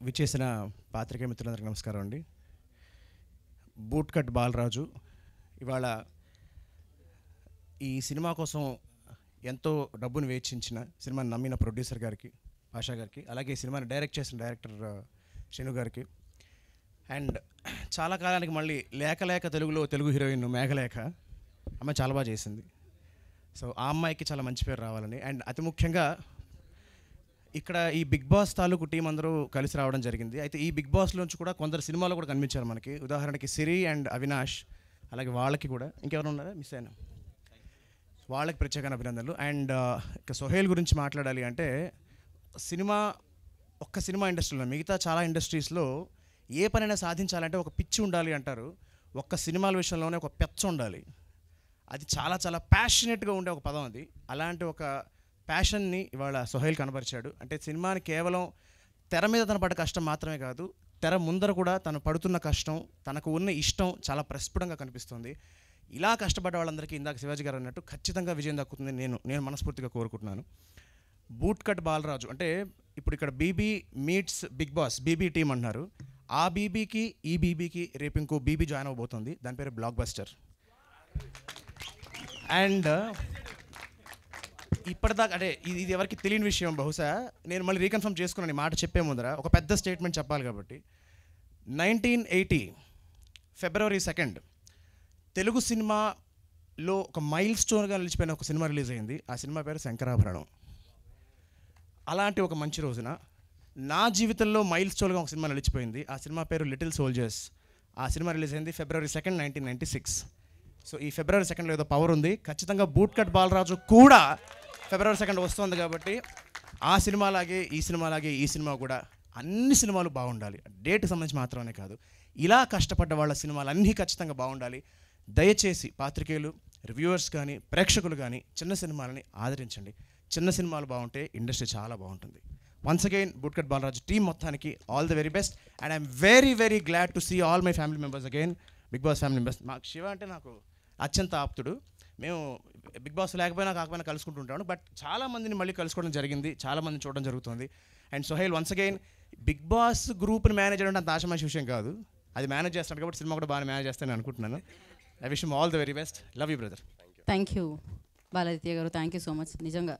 విచ్చేసిన పాత్రికేయ మిత్రులందరికీ నమస్కారం అండి. బూట్ కట్ బాలరాజు ఇవాళ ఈ సినిమా కోసం ఎంతో డబ్బును వెచ్చించిన, సినిమాని నమ్మిన ప్రొడ్యూసర్ గారికి, ఆశా గారికి, అలాగే ఈ సినిమాని డైరెక్ట్ చేసిన డైరెక్టర్ శను గారికి, అండ్ చాలా కాలానికి మళ్ళీ లేక తెలుగులో తెలుగు హీరోయిన్ మేఘలేఖ అమ్మాయి చాలా బాగా చేసింది. సో ఆ అమ్మాయికి చాలా మంచి పేరు రావాలని, అండ్ అతి ముఖ్యంగా ఇక్కడ ఈ బిగ్ బాస్ తాలూకు టీం అందరూ కలిసి రావడం జరిగింది. అయితే ఈ బిగ్ బాస్లోంచి కూడా కొందరు సినిమాలు కూడా కనిపించారు మనకి. ఉదాహరణకి సిరి అండ్ అవినాష్, అలాగే వాళ్ళకి కూడా ఇంకెవరు ఉన్నారా మిస్ అయినా, వాళ్ళకి ప్రత్యేకమైన అభినందనలు. అండ్ ఇక సోహేల్ గురించి మాట్లాడాలి అంటే, ఒక్క సినిమా ఇండస్ట్రీలో, మిగతా చాలా ఇండస్ట్రీస్లో ఏ పనైనా సాధించాలంటే ఒక పిచ్చి ఉండాలి అంటారు. ఒక్క సినిమాల విషయంలోనే ఒక పెచ్చ ఉండాలి. అది చాలా చాలా ప్యాషనెట్గా ఉండే ఒక పదం అది. అలాంటి ఒక ప్యాషన్ని ఇవాళ సోహేల్ కనబరిచాడు. అంటే సినిమాని కేవలం తెర మీద తన పడ్డ కష్టం మాత్రమే కాదు, తెర ముందర కూడా తను పడుతున్న కష్టం, తనకు ఉన్న ఇష్టం చాలా ప్రస్ఫుటంగా కనిపిస్తుంది. ఇలా కష్టపడ్డ వాళ్ళందరికీ ఇందాక శివాజీ గారు అన్నట్టు ఖచ్చితంగా విజయం దక్కుతుంది నేను మనస్ఫూర్తిగా కోరుకుంటున్నాను. బూట్ కట్ బాలరాజు అంటే ఇప్పుడు ఇక్కడ BB meets Bigg Boss, BB team అంటున్నారు. ఆ బీబీకి ఈ బీబీకి రేపు ఇంకో బీబీ జాయిన్ అవబోతుంది. దాని పేరు బ్లాక్ బస్టర్. అండ్ ఇప్పటిదాకా అంటే ఇది ఎవరికి తెలియని విషయం, బహుశా నేను మళ్ళీ రీకన్ఫర్మ్ చేసుకున్నాను ఈ మాట చెప్పే ముందర. ఒక పెద్ద స్టేట్మెంట్ చెప్పాలి కాబట్టి, 1980 ఫిబ్రవరి 2 తెలుగు సినిమాలో ఒక మైల్ స్టోన్గా నిలిచిపోయిన ఒక సినిమా రిలీజ్ అయింది. ఆ సినిమా పేరు శంకరాభరణం. అలాంటి ఒక మంచి రోజున నా జీవితంలో మైల్ స్టోన్గా ఒక సినిమా నిలిచిపోయింది. ఆ సినిమా పేరు లిటిల్ సోల్జర్స్. ఆ సినిమా రిలీజ్ అయింది ఫిబ్రవరి 2, 1996. సో ఈ ఫిబ్రవరి 2 ఏదో పవర్ ఉంది. ఖచ్చితంగా బూట్ కట్ బాలరాజు కూడా ఫిబ్రవరి 2 వస్తుంది కాబట్టి ఆ సినిమాలాగే ఈ సినిమా కూడా అన్ని సినిమాలు బాగుండాలి. డేట్కి సంబంధించి మాత్రమే కాదు, ఇలా కష్టపడ్డ వాళ్ళ సినిమాలు అన్నీ ఖచ్చితంగా బాగుండాలి. దయచేసి పాత్రికేయులు, రివ్యూవర్స్ కానీ, ప్రేక్షకులు కానీ చిన్న సినిమాలని ఆదరించండి. చిన్న సినిమాలు బాగుంటే ఇండస్ట్రీ చాలా బాగుంటుంది. Once again boot cut Balaraju team మొత్తానికి all the very best. And I'm very very glad to see all my family members again, Bigg Boss family members. మాకు శివ అంటే నాకు అత్యంత ఆప్తుడు. మేము బిగ్ బాస్ కాకపోయినా కలుసుకుంటుంటాను. బట్ చాలామందిని మళ్ళీ కలుసుకోవడం జరిగింది, చాలామందిని చూడడం జరుగుతుంది. And Sohel once again Bigg Boss గ్రూప్ని మేనేజ్ చేయడం అంత ఆశమాషి విషయం కాదు. అది మేనేజ్ చేస్తాను కాబట్టి సినిమా కూడా బాగా మేనేజ్ చేస్తానని అనుకుంటున్నాను. I wish you all the very best. Love you brother. Thank you Baladitya గారు, థ్యాంక్ యూ సో మచ్. నిజంగా